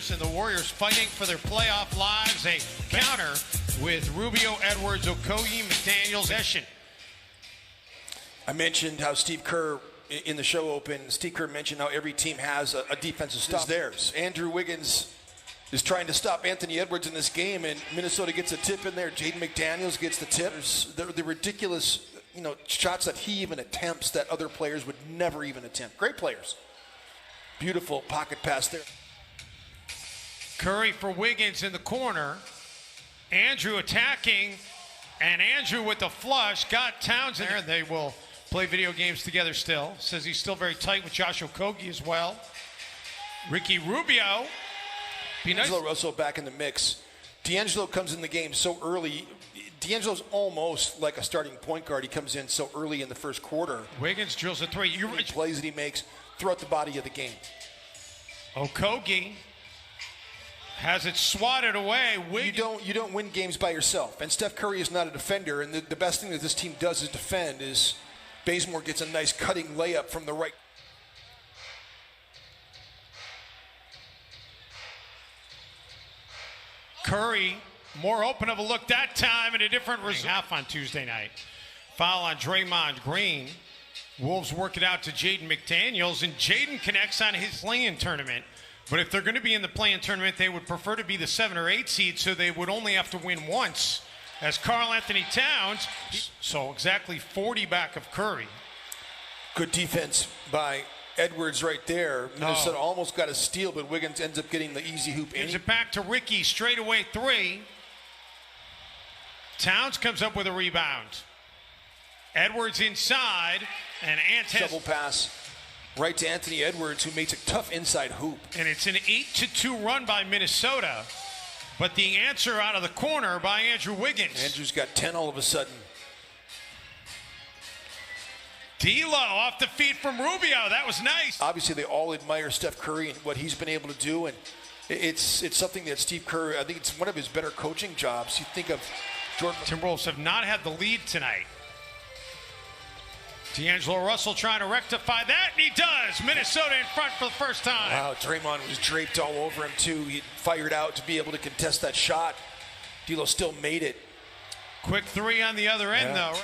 Warriors, and the Warriors fighting for their playoff lives. A counter with Rubio, Edwards, Okogie, McDaniels, session. I mentioned how Steve Kerr in the show open. Steve Kerr mentioned how every team has a defensive stop. It's theirs. Andrew Wiggins is trying to stop Anthony Edwards in this game, and Minnesota gets a tip in there. Jaden McDaniels gets the tip. The ridiculous, shots that he even attempts that other players would never even attempt. Great players. Beautiful pocket pass there. Curry for Wiggins in the corner. Andrew attacking, and Andrew with the flush got Towns in there. They will play video games together still. Says he's still very tight with Josh Okogie as well. Ricky Rubio. D'Angelo Russell back in the mix. D'Angelo comes in the game so early. D'Angelo's almost like a starting point guard. He comes in so early in the first quarter. Wiggins drills a three. Plays that he makes throughout the body of the game. Okogie has it swatted away. You don't win games by yourself. And Steph Curry is not a defender. And the best thing that this team does is defend. Is Bazemore gets a nice cutting layup from the right. Curry, more open of a look that time, and a different half on Tuesday night. Foul on Draymond Green. Wolves work it out to Jaden McDaniels, and Jaden connects on his play-in tournament. But if they're going to be in the play-in tournament, they would prefer to be the 7 or 8 seed, so they would only have to win once. As Karl Anthony Towns, so exactly 40 back of Curry. Good defense by Edwards right there. Minnesota almost got a steal, but Wiggins ends up getting the easy hoop. Gives it back to Ricky, straightaway three. Towns comes up with a rebound. Edwards inside, and double pass right to Anthony Edwards, who makes a tough inside hoop. And it's an 8-2 run by Minnesota, but the answer out of the corner by Andrew Wiggins. Andrew's got 10 all of a sudden. D'Lo off the feet from Rubio. That was nice. Obviously, they all admire Steph Curry and what he's been able to do, and it's something that Steve Kerr, I think it's one of his better coaching jobs. You think of Jordan. Timberwolves have not had the lead tonight. D'Angelo Russell trying to rectify that, and he does. Minnesota in front for the first time. Wow, Draymond was draped all over him, too. He fired out to be able to contest that shot. D'Lo still made it. Quick three on the other end, though.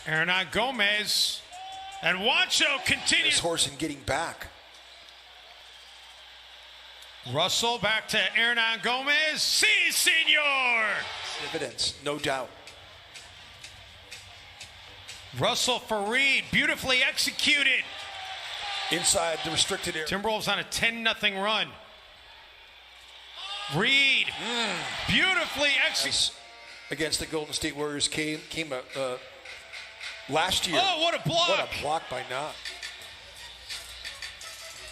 Hernan Gomez, and Wancho continues. Horson getting back. Russell back to Hernan Gomez. Si, senor. Dividends, no doubt. Russell for Reed, beautifully executed. Inside the restricted area. Timberwolves on a 10-0 run. Reed, beautifully executed. Against the Golden State Warriors came last year. Oh, what a block. What a block by Knott.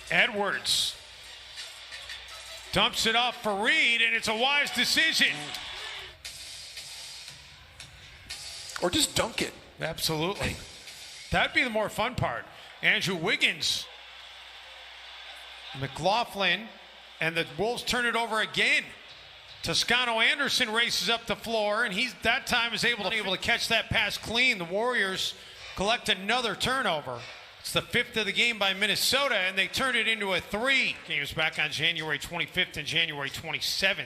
Edwards dumps it off for Reed, and it's a wise decision. Or just dunk it. Absolutely. That'd be the more fun part. Andrew Wiggins, McLaughlin, and the Wolves turn it over again. Toscano Anderson races up the floor, and he's that time is able to catch that pass clean. The Warriors collect another turnover. It's the 5th of the game by Minnesota, and they turn it into a 3. Games back on January 25th and January 27th.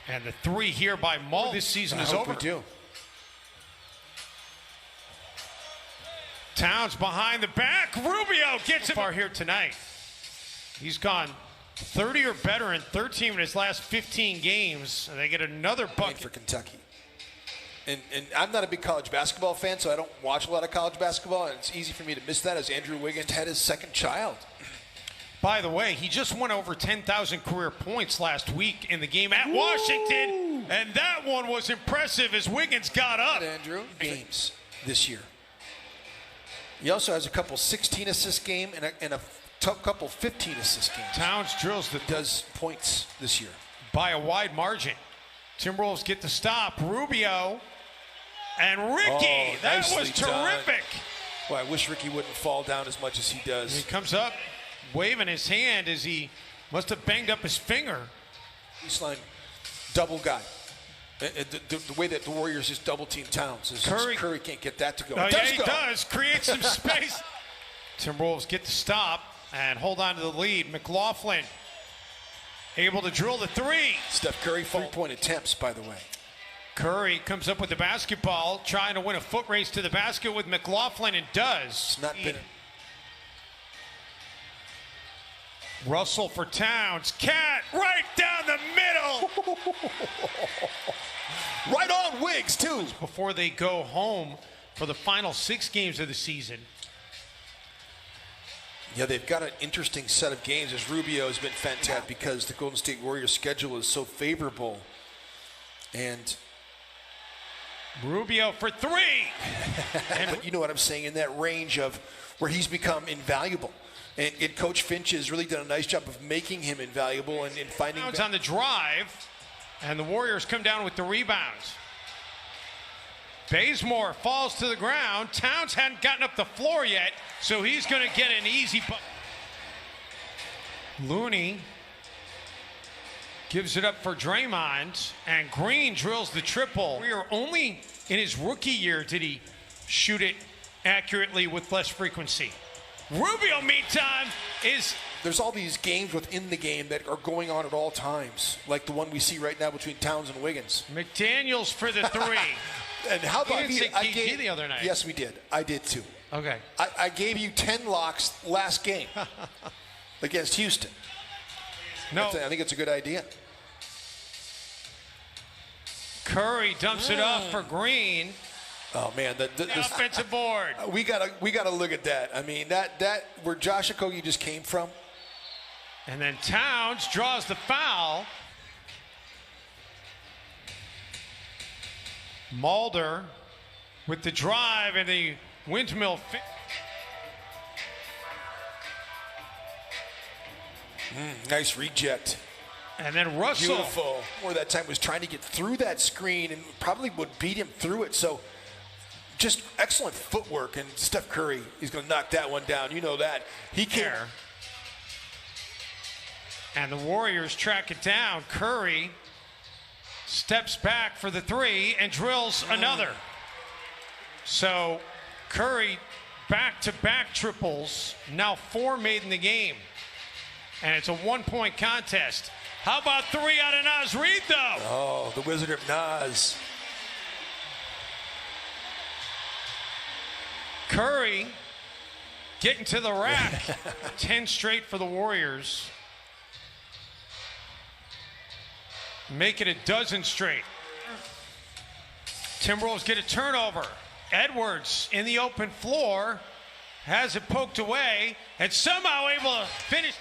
And the 3 here by Mull. This season is over. We do. Towns behind the back. Rubio gets it far here tonight. He's gone 30 or better in 13 of his last 15 games. And they get another bucket for Kentucky. And I'm not a big college basketball fan, so I don't watch a lot of college basketball, and it's easy for me to miss that as Andrew Wiggins had his second child. By the way, he just went over 10,000 career points last week in the game at Washington, and that one was impressive as Wiggins got up. Andrew, games this year. He also has a couple 16 assist game and a couple 15 assist games. Towns drills does points this year by a wide margin. Timberwolves get the stop. Rubio and Ricky. That was terrific. Done. Well, I wish Ricky wouldn't fall down as much as he does. He comes up, waving his hand as he must have banged up his finger. Baseline double guy. The way that the Warriors just double-team Towns is Curry can't get that to go. Oh, yeah, he does. Create some space. Timberwolves get the stop and hold on to the lead. McLaughlin able to drill the three. Steph Curry, 3-point attempts, by the way. Curry comes up with the basketball, trying to win a foot race to the basket with McLaughlin, and does. It's not been. Russell for Towns. Cat right down the middle. Right on Wiggs, too. Before they go home for the final 6 games of the season. Yeah, they've got an interesting set of games, as Rubio has been fantastic because the Golden State Warriors schedule is so favorable. And Rubio for 3. But you know what I'm saying, in that range of where he's become invaluable. And Coach Finch has really done a nice job of making him invaluable and finding. Towns on the drive, and the Warriors come down with the rebound. Bazemore falls to the ground. Towns hadn't gotten up the floor yet, so he's going to get an easy. Looney gives it up for Draymond, and Green drills the triple. We are only in his rookie year did he shoot it accurately with less frequency. Rubio, meantime, is... There's all these games within the game that are going on at all times, like the one we see right now between Towns and Wiggins. McDaniels for the 3. And how about you? I gave the other night. Yes, we did. I did too. Okay. I gave you 10 locks last game against Houston. No. I think it's a good idea. Curry dumps it off for Green. Oh man, the offensive board. We gotta look at that. I mean, that where Josh Okogie just came from. And then Towns draws the foul. Mulder with the drive and the windmill. Nice reject. And then Russell. Beautiful. Or that time was trying to get through that screen and probably would beat him through it. So just excellent footwork. And Steph Curry, he's going to knock that one down. You know that. He can't. And the Warriors track it down. Curry steps back for the 3 and drills another. So Curry back-to-back triples. Now 4 made in the game. And it's a 1-point contest. How about 3 out of Naz Reid, though? Oh, the Wizard of Naz. Curry getting to the rack. 10 straight for the Warriors. Make it a dozen straight. Timberwolves get a turnover. Edwards in the open floor. Has it poked away. And somehow able to finish.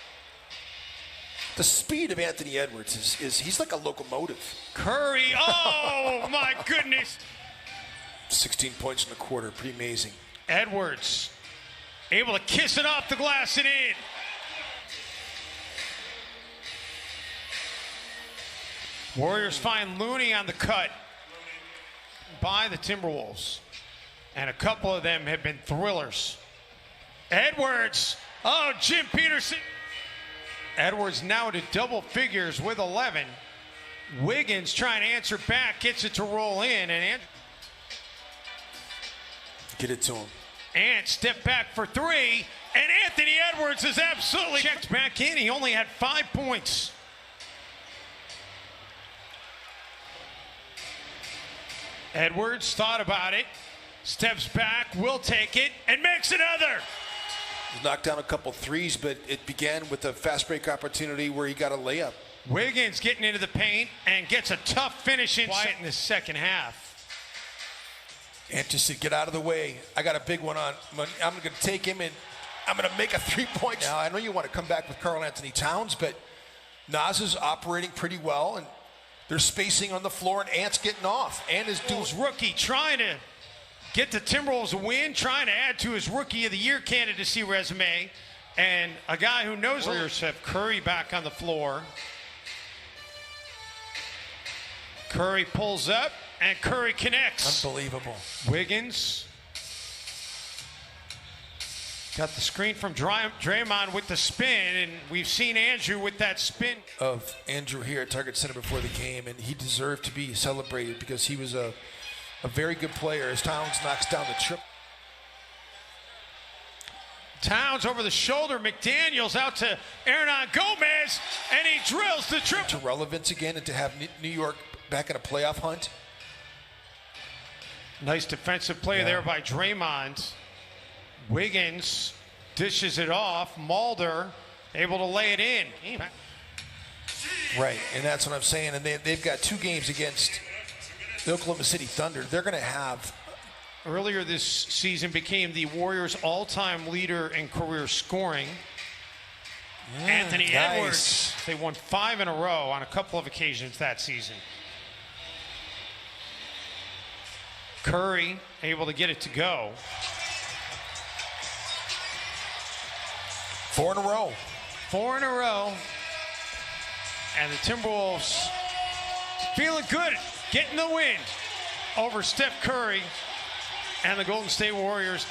The speed of Anthony Edwards is he's like a locomotive. Curry, oh my goodness. 16 points in the quarter, pretty amazing. Edwards able to kiss it off the glass and in. Warriors find Looney on the cut by the Timberwolves. And a couple of them have been thrillers. Edwards, oh, Jim Peterson. Edwards now to double figures with 11. Wiggins trying to answer back, gets it to roll in, and get it to him. And step back for 3, and Anthony Edwards is absolutely checked back in. He only had 5 points. Edwards thought about it, steps back, will take it, and makes another. Knocked down a couple threes, but it began with a fast break opportunity where he got a layup. Wiggins getting into the paint and gets a tough finish in the second half. And just to get out of the way, I got a big one on. I'm going to take him and I'm going to make a 3-point. Now, I know you want to come back with Karl Anthony Towns, but Naz is operating pretty well, and there's spacing on the floor, and Ant's getting off. Ant is doing. Rookie trying to get the Timberwolves a win, trying to add to his Rookie of the Year candidacy resume, and a guy who knows. Warriors have Curry back on the floor. Curry pulls up, and Curry connects. Unbelievable. Wiggins. Got the screen from Draymond with the spin, and we've seen Andrew with that spin. Of Andrew here at Target Center before the game, and he deserved to be celebrated because he was a very good player as Towns knocks down the trip. Towns over the shoulder, McDaniels out to Hernan Gomez, and he drills the triple. To relevance again and to have New York back in a playoff hunt. Nice defensive play there by Draymond. Wiggins dishes it off. Mulder able to lay it in. Right, and that's what I'm saying. And they've got 2 games against the Oklahoma City Thunder. They're going to have... Earlier this season became the Warriors' all-time leader in career scoring. Anthony Edwards. They won 5 in a row on a couple of occasions that season. Curry able to get it to go. 4 in a row. 4 in a row. And the Timberwolves feeling good, getting the win over Steph Curry and the Golden State Warriors.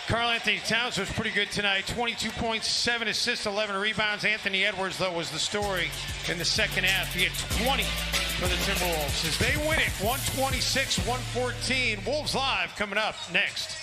Karl-Anthony Towns was pretty good tonight. 22 points, 7 assists, 11 rebounds. Anthony Edwards, though, was the story in the second half. He had 20 for the Timberwolves as they win it, 126-114. Wolves Live coming up next.